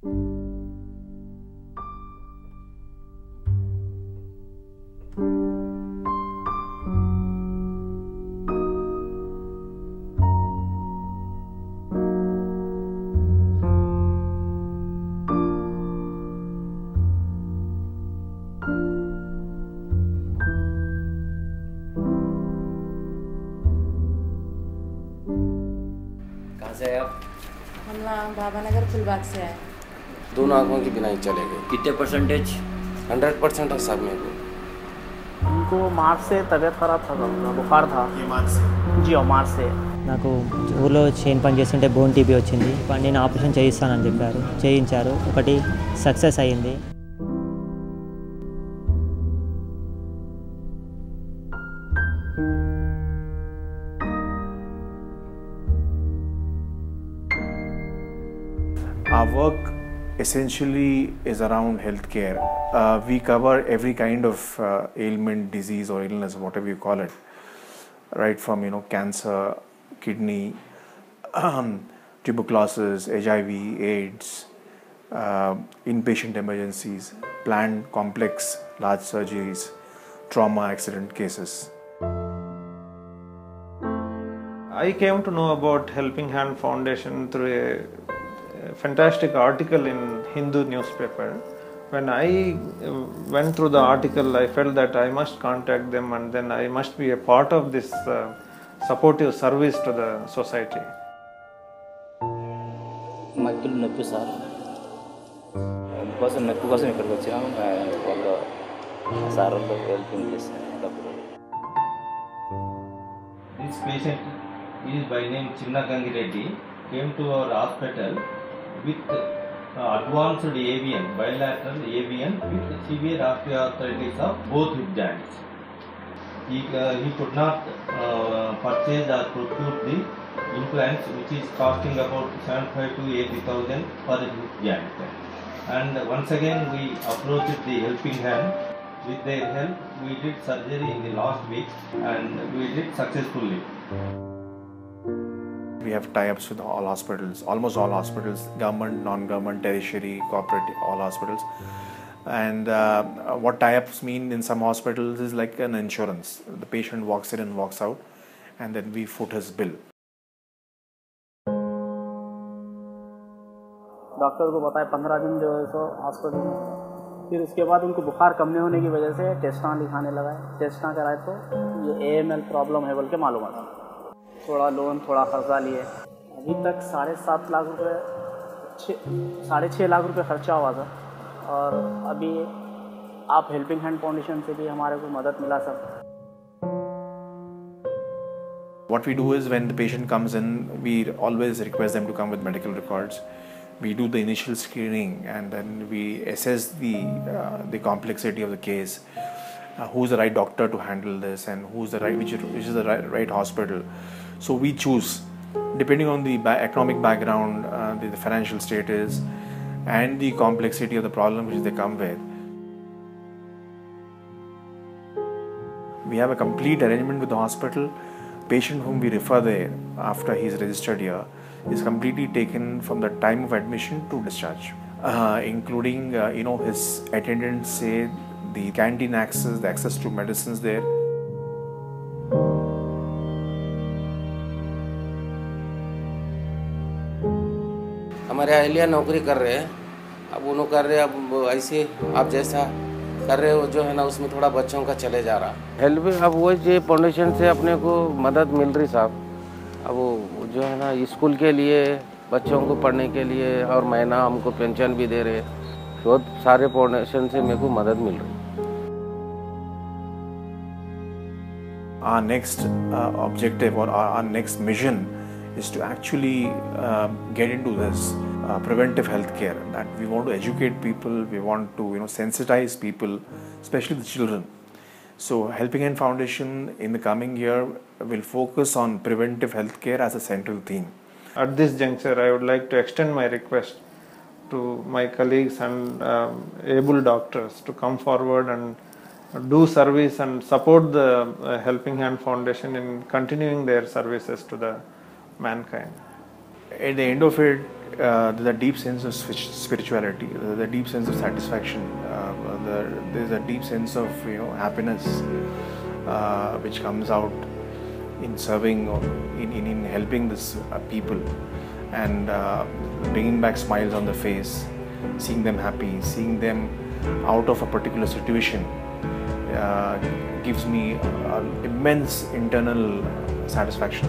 कहाँ से आए आप? हम बाबा नगर फुलबाग से आए। दोनों आँखों की बिनाई चले गए। कितने परसेंटेज? 100% है साहब मेरे को। उनको मार्च से तबीयत खराब था, बुखार था। ये मार्च से? जी मार्च से। నాకు ఊళ్ళో చైన్ పని చేస్తుంటే బోన్ టీబీ వచ్చింది. నేను ఆపరేషన్ చేయిస్తానని చెప్పారు, చేయించారు. ఒకటి సక్సెస్ అయ్యింది. Our work essentially is around healthcare. We cover every kind of ailment, disease or illness, whatever you call it, right from cancer, kidney, tuberculosis, HIV, AIDS, inpatient emergencies, planned complex large surgeries, trauma accident cases. I came to know about Helping Hand Foundation through a fantastic article in Hindu newspaper. When I went through the article, I felt that I must contact them and then I must be a part of this supportive service to the society. మగ్గులు నొప్పి sir, అందుకోసం నొప్పి కోసం ఇక్కడికి వచ్చినాము. వాళ్ళు sir వాళ్ళు helping చేస్తారు. This patient is by name Chinna Gangireddy, came to our hospital with advanced AVN, bilateral AVN with severe osteoarthritis of both hip joints. He could not purchase or procure the implants, which is costing about 75,000 to 80,000 per hip joint. And once again we approached the Helping Hand. With their help, we did surgery in the last week and we did successfully. We have tie-ups with all hospitals, almost all hospitals, government, non-government, tertiary, corporate, all hospitals. And what tie-ups mean in some hospitals is like an insurance. The patient walks in and walks out, and then we foot his bill. Doctor को बताया 15 दिन जो है सो hospital में, फिर उसके बाद उनको बुखार कम नहीं होने की वजह से टेस्टां दिखाने लगाए। टेस्टां कराए तो ये AML प्रॉब्लम है बोल के मालूम था। थोड़ा लोन, थोड़ा कर्जा लिए। अभी तक 7.5 लाख रुपये, 6.5 लाख रुपये खर्चा हुआ था। और अभी आप हेल्पिंग हैंड फाउंडेशन से भी हमारे को मदद मिला सब। What we do is when the patient comes in, we always request them to come with medical records. We do the initial screening and then we assess the complexity of the case, who's the right doctor to handle this and who's the right, which is the right hospital. So we choose depending on the economic background, the financial status and the complexity of the problem which they come with. We have a complete arrangement with the hospital. Patient whom we refer there after he is registered here is completely taken from the time of admission to discharge, including his attendants say the canteen access, the access to medicines there. हमारे अहलिया नौकरी कर रहे हैं, अब उन्होंने कर रहे हैं, अब ऐसे आप जैसा कर रहे हो जो है ना उसमें थोड़ा बच्चों का चले जा रहा। हेल्प अब वो जो फाउंडेशन से अपने को मदद मिल रही साहब। अब वो जो है ना स्कूल के लिए बच्चों को पढ़ने के लिए और महीना हमको पेंशन भी दे रहे, बहुत सारे फाउंडेशन से मेरे को मदद मिल रही। Our next objective or our next mission is to actually get into this preventive health care. That we want to educate people, we want to sensitize people, especially the children. So Helping Hand Foundation in the coming year will focus on preventive health care as a central theme. At this juncture, I would like to extend my request to my colleagues and able doctors to come forward and do service and support the Helping Hand Foundation in continuing their services to the mankind. At the end of it, there's a deep sense of spirituality, there's a deep sense of satisfaction, there's a deep sense of happiness which comes out in serving or in helping this people and bringing back smiles on the face, seeing them happy, seeing them out of a particular situation gives me immense internal satisfaction.